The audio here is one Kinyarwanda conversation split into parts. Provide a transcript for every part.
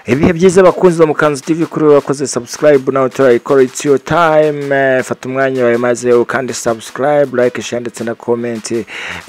Ibihe byiza bakunzi ba Mukanzu TV kuri wakoze subscribe now try it's your time fata umwanya wawe maze kandi subscribe like share ndetse na comment.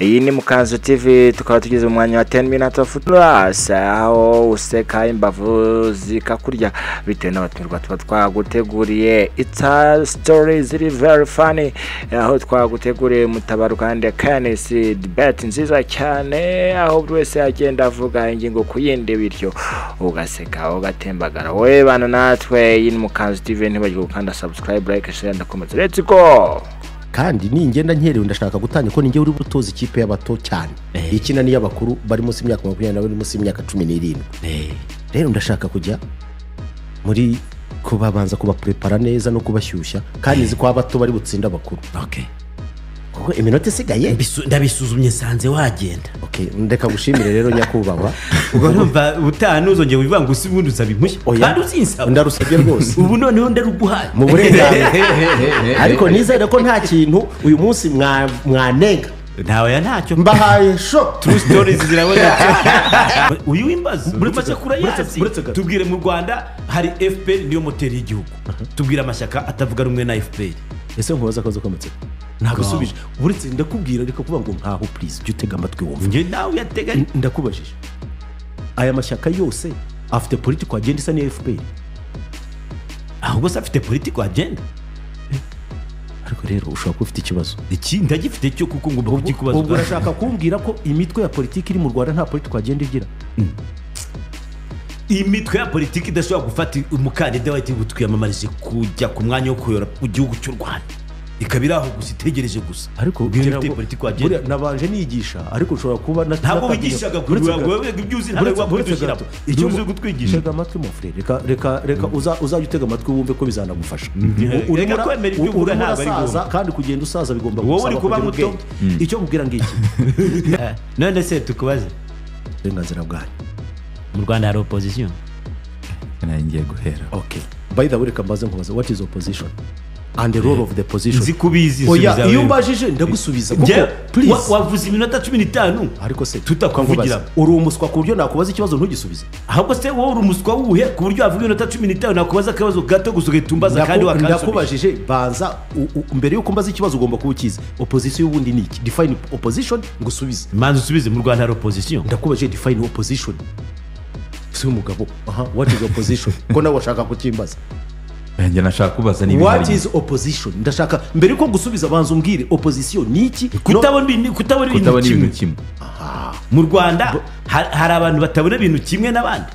Iyi ni Mukanzu TV tukaba tugeze mu mwanya wa 10 minutes of plus aho useka imbavu zikakurya bitewe n'abaturwa twaguteguriye. It's a story ziri very funny aho twaguteguriye mutabaru kandi kanesi debate nziza cyane aho buri wese agenda avuga ingingo kuyinde bityo ugaseka ugatembagara. We bana natwe iyi ni Mukanzu TV ntibagire gukanda subscribe like share and comment. Let's go. Kandi ningenda nkerewe ndashaka gutanya ko ninge uri butoza ikipe y'abato cyane ikina ni y'abakuru bari munsi y'imyaka 20 na bari munsi y'imyaka 17. Rero ndashaka kujya muri kubabanza kuba prepara neza no kubashyushya kandi nzi ko abato bari butsinda abakuru. Okay. Kuko iminota isigaye ndabisuzumye sanze wagenda. Okay, ndeka gushimire rero nyakubahwa. Ubwo numva utaha uzongeye wivuga ngo usibundi uzabimushya kandi uzinsaba. Ndarusabye rwose. Ubu noneho ndaruguhaye. Mu burenganzira. Ariko nizere ko nta kintu uyu munsi mwanega. Ntawe ntacyo mbahaye sho true stories zirabona. Uyu wimbaza burufasha kurayazi. Tubwire mu Rwanda hari FPR niyo moteri y'igihugu. Tubwire amashyaka atavuga rumwe na FPR. Ese nkubaza ko zokometse nagusubije buretse ndakubwira reka kuvuga ngo nkaho please jya utega amatwi wumva. Nge nawe yatega ndakubajije aya mashyaka yose afite political agenda isa ni FPR ahubwo se afite political agenda. Ariko rero ushobora kuba ufite ikibazo iki ndagifite cyo kuko ngomba kugikubaza. Ubwo urashaka kumbwira ko imitwe ya politiki iri mu Rwanda nta political agenda igira? Imitwe ya politiki idashobora gufata umukandida wahita twiyamamarije kujya ku mwanya wo kuyora mu gihugu cy'u Rwanda ikabiraho gusa itegereje gusa. Ariko kugira ngo political agenda nabanje nigisha ariko ushobora kuba ntabwo wigishaga kuri wewe ibyuzi ntabwo wakwitugiramo icyo uzi gutwigisha. Tega amatwi mu frere reka uzajya utega amatwi wumve ko bizanagufasha. Ureka kwemera ibyo uvuga ntabwo ari ngombwa kandi kugenda usaza bigomba wowe uri kuba muto. Icyo mubwira ngiki none se tukubaze uburenganzira bwanyu mu Rwanda hari opposition ngiye guhera. Okay, by the way reka mbaze nkubaza what is opposition and the role of the position? Zikubizi oya iyo mbajije ndagusubiza kuko please wavuze iminota 15 ariko se tutakuvugira uri umuswa ku buryo nakubaza ikibazo ntugisubize. Ahubwo se wowe uri umuswa wuhe ku buryo wavuga iminota 15 nakubaza akabazo gato gusuge tumbaza kandi wakansubije. Ndakubajije banza mbere yuko mbaza ikibazo ugomba kubukiza. Opposition y'ubundi ni iki? Define opposition ngusubize. Manzi usubize mu Rwanda hari opposition. Ndakubajije define opposition. Si umugabo what is opposition? Ko nawe washaka kukimbaza. Njye nashaka kubaza niba what is opposition? Ndashaka mbere ko gusubiza banza umbwire opposition ni iki? Kutabona ibintu kimwe. Mu Rwanda hari abantu batabona ibintu kimwe n'abandi.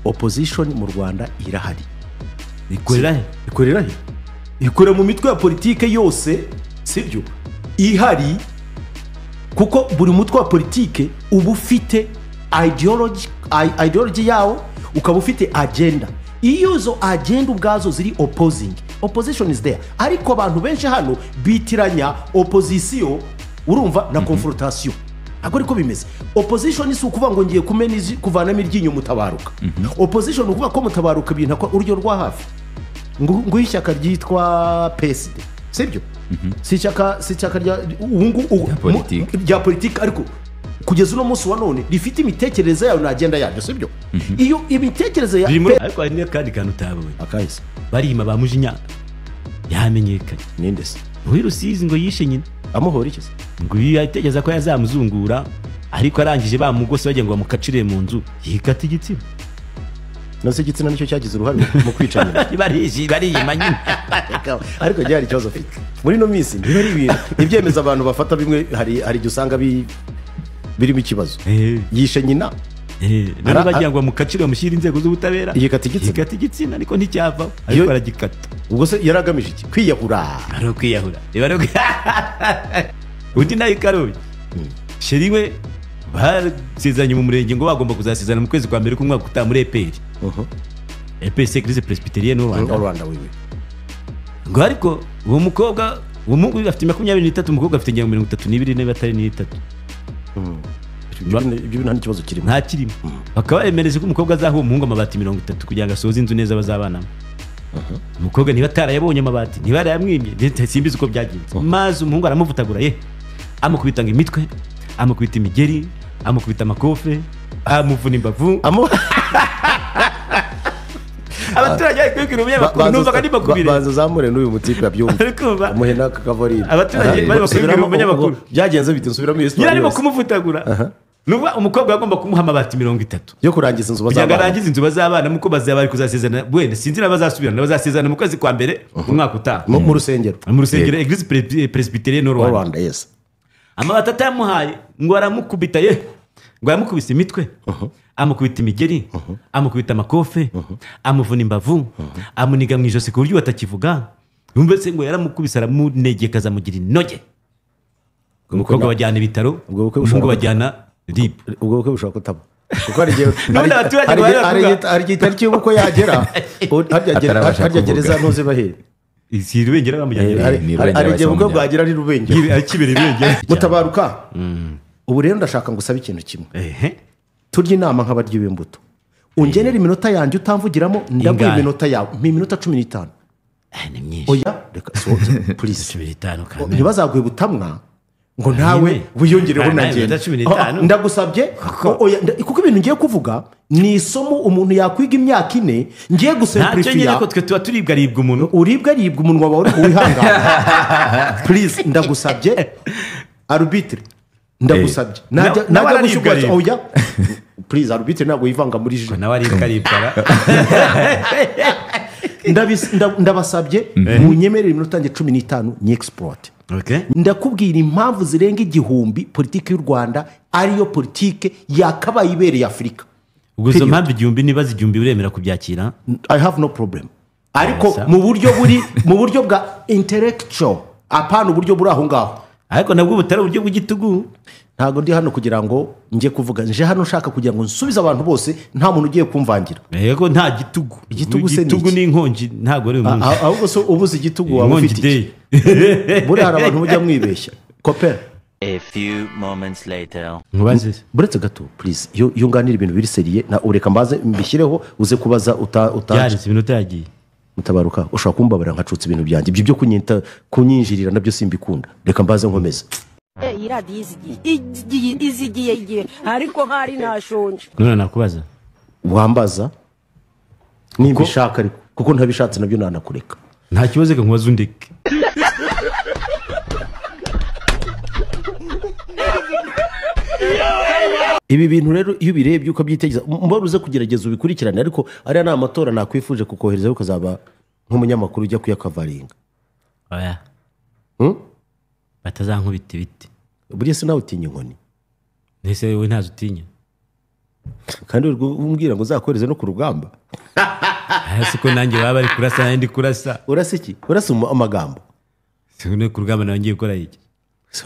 Opposition mu Rwanda irahari. Ikorera he? Ikora mu mitwe ya politike yose sibyo ihari kuko buri mutwe wa politike uba ufite ideology yawo ukaba ufite agenda. Iyo zo agenda ubwazo ziri opposition is there. Ariko abantu benshi hano bitiranya opposition urumva na confrontation. Ako ariko bimeze. Opposition isi ukuvuga ngo ngiye kumenizi kuvanamo iryinyo mutabaruka. Opposition ukuvuga ko mutabaruka ibintu ko uryo rwa hafi ngo ishyaka ryitwa PSD sibyo? Si cyaka rya politiki ariko kugeza uno munsi wa none rifite imitekerereze yayo na agenda yaryo sibyo? Iyo imitekerereze ya ariko hari n'akandi kantu utabawe akahise barima bamujinya yamenyekanye ninde se Rusizi ngo yishe nyina amuhora iki se ngo yategeza ko yazamuzungura ariko arangije bamugose bagiye ngo bamukacire mu nzu yikata igitsina. Nose igitsina nicyo cyagize uruhare mu kwicanya bariyima nyine. Ariko ryari ikibazo afite muri no minsi ntibari ibintu ibyemeza abantu bafata bimwe hari usanga birimo ikibazo. Yishe nyina nari bagiye ngo bamukacire bamushyire inzego z'ubutabera yikata igitsina ariko nticyava ariko aragikata. Ubwo se yaragamije iki? Kwiyahura. Ari kwiyahura undi nayo karoye sheriwe basezeranye mu murenge ngo bagomba kuzasezerana mu kwezi kwa mbere k'umwaka utaha muri EPR. EPR Église Presbyterienne n'u Rwanda wiwe ngo ariko uwo mukobwa uwo mungu afite 23 umukobwa afite 32 niba atari ni 3. Ibyo nta kibazo kirimo. Nta kirimo. Bakaba bemereze ko umukobwa azaha uwo muhungu amabati 30 kugira ngo asoze inzu neza bazabanamo. Umukobwa niba atarayabonye amabati niba yarayamwimye simbizi uko byagenze. Maze umuhungu aramuvutagura amukubita ngo imitwe amukubita imigeri amukubita amakofe amuvuna imbavu abaturage bari kwibwira umunyamakuru numvaga ndimo kubireba banza uzamure n'uyu mutipe abyumva Ariko umuhena kakavarira abaturage bari kwibwira umunyamakuru byagenze bite nsubiramo iyo yari arimo kumuvutagura nuba umukobwa yagomba kumuha amabati 30 yo kurangiza inzu kugira ngo bazabana arangize inzu bazabana muko bazaba bari kuzasezerana wenda sinzi n'abazasubirana bazasezerana mu kwezi kwa mbere umwaka utaha mu rusengero mu rusengero Eglise Presbyterienne mu Rwanda Rwanda yes amabati atamuhaye ngo aramukubita ye ngo yamukubise imitwe amukubita imigeri amukubita amakofe amuvuna imbavu amuniga mu ijosi ku buryo batakivuga yumve se ngo yaramukubise aramunegekaza amugira inoge umukobwa bajyana ibitaro umuhungu bajyana RIB ubwo bukwe bushobora kutaba kuko hari igihe N'ubundi abaturage bari bavuga. hari igihe itariki y'uko yagera harya gereza ntuze bahere si Rubengera bamujyanye hari igihe ubukwe bwagera ari Rubengera akibera Rubengera mutabaruka ubu rero ndashaka ngo usabe ikintu kimwe turya inama nk'abaryi b'imbuto ungenera iminota yanjye utamvugiramo ndaguha Ingahe? iminota yawe iminota 15 ni myinshi oya reka please 15 kandi ntibazaguhe butamwa ngo nawe wiyongereho Nawe nagenda iminota 15. ndagusabye oya kuko ibintu ngiye kuvuga ni isomo umuntu yakwiga imyaka 4 ngiye ntacyo nyine gusemplifiya ko twe tuba turibwa umuntu uribwa umunwa wawe uri kuwihangana please ndagusabye arbitre ndagusabye najya gushyuka oya please arbitre ntabwo yivanga muri je nawe aribwa ndabasabye munyemerere iminota 15 ni export ndakubwira impamvu zirenga 1000 politiki y'u Rwanda ariyo politiki yakabaye ibereye Afurika ubwo izo mpamvu 1000 nibaza 1000 uremera kubyakira I have no problem ariko mu buryo bwa intellectual apana uburyo buri aho ngaho ariko nabwo butari uburyo bw'igitugu ntabwo ndi hano kugira ngo njye kuvuga nje hano nshaka kugira ngo nsubize abantu bose nta muntu ugiye kumvangira yego nta gitugu igitugu ni inkongi ntabwo ari umunsi ahubwo so ubuze igitugu waba ufite buri hari abantu mujya mwibeshya kopera A few moments later. mubaze buretse gato please iyo nganira ibintu biri seriye na ureka mbaze mbishyireho uze kubaza byari ibintu yagiye mutabaruka ushobora kumbabarira nkacutsa ibintu byanjye ibyo byo kunyinjirira nabyo simbikunda reka mbaze nkomeze iradiyo izigiye ariko nkari nashonje none nakubaza wambaza nimba ishaka ariko kuko ntabishatse nabyo nanakureka nta kibazo reka nkubaze undeke ibi bintu rero iyo ubirebye uko byitegereza mbona uze kugerageza ubikurikirane ariko ariya ni amatora nakwifuje kukoherezaho ukazaba nk'umunyamakuru ujya kuyakavaringa oya batazankubita ibiti buriya se nawe utinya inkoni mbese wowe ntazo utinya kandi umbwira ngo uzakohereze no ku rugamba hasi ko nanjye baba bari kurasa nanjye ndi kurasa urasa iki urasa amagambo sibone ku rugamba nawe ngiye gukora iki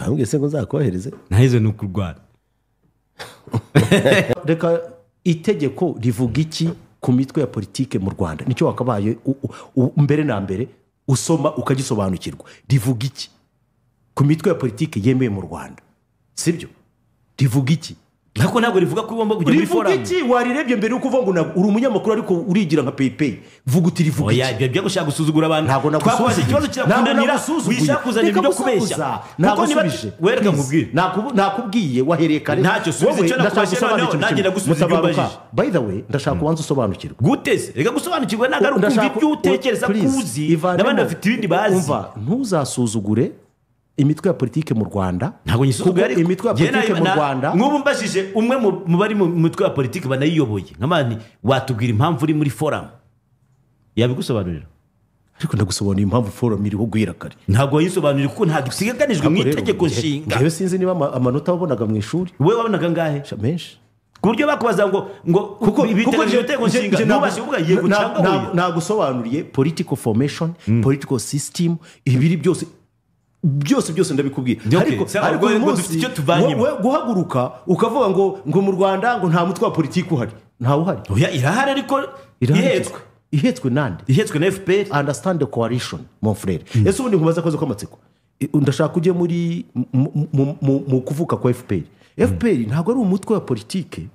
wambwiye se ngo uzakohereze nahizo ni ukurwana reka itegeko rivuga iki ku mitwe ya politike mu Rwanda nicyo wakabaye mbere na mbere usoma ukagisobanukirwa rivuga iki ku mitwe ya politike yemewe mu Rwanda sibyo rivuga iki nako ntabwo rivuga ko ugomba kujya muri forum rivuga iki warirebye mbere uko uvuga ngo uri umunyamakuru ariko urigira nka PayPay vuga uti rivuga iki oya ibyo byo gushaka gusuzugura abantu ntabwo nagusuzuguye ikibazo kirakunanira wishaka kuzana ibintu byo kubeshya ntabwo subije wereka nkubwire nakubwiye wahereye kare ntacyo subiza icyo nakwashye nanjye nagusubiza ibyo ubajije by the way ndashaka kubanza usobanukirwa guteze reka gusobanukirwa ntabwo ari ukumva ibyo utekereza kuzi n'abandi bafite ibindi bazi umva ntuzasuzugure imitwe ya politike mu Rwanda ntabwo nyisuzugura ariko imitwe ya politike mu Rwanda nk'ubu mbajije umwe mu bari mu mitwe ya politike banayiyoboye nk'amani watubwira impamvu uri muri forum yabigusobanurira ariko ndagusobanurira impamvu forum iriho guhera kare ntabwo wayisobanurira kuko ntabwo isigaganijwe mu itegeko nshinga ngewe sinzi niba amanota wabonaga mu ishuri wowe wabonaga ngahe menshi ku buryo bakubaza ngo kuko ibiteganyijwe itegeko nshinga ntubashe kuvuga yego cyangwa oya nagusobanuriye political formation political system ibiri byose ndabikubwira ariko uyu munsi guhaguruka ukavuga ngo mu Rwanda ngo nta mutwe wa politiki uhari ntawe uhari oya irahari ariko ihetswe nande ihetswe na FPR understand the coalition mon frère ese ubundi nkubaza akazi k'amatsiko ndashaka ujye muri mu kuvuka kwa FPR ntabwo ari umutwe wa politiki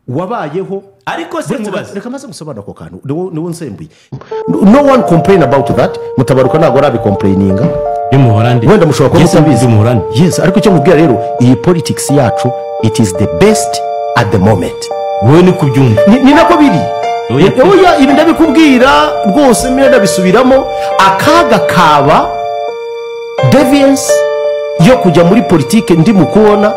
wabayeho ariko se mubaze reka maze gusobanura ako kantu niwo nsembuye no one complain about that mutabaruka ntabwo arabicomplaininga y'umuhorandi wenda mushobora kuba mutabizi y'umuhorandi yes ariko icyo mubwira rero iyi politics yacu it is the best at the moment wowe ni kubyumva ni nako biri oya ibi ndabikubwira rwose mbere ndabisubiramo akaga kaba deviance yo kujya muri politike ndi mu kubona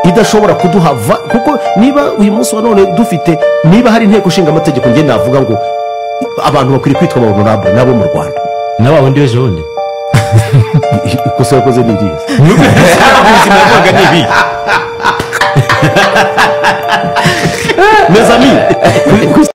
idashobora kuduhava kuko niba uyu munsi wa none dufite niba hari inteko ishinga amategeko njye navuga ngo abantu bakwiriye kwitwa honorable nabo mu Rwanda na wa wundi w'ejo bundi ikosa yakoze ni irihe ubuzima bwaga ni ibi mes amis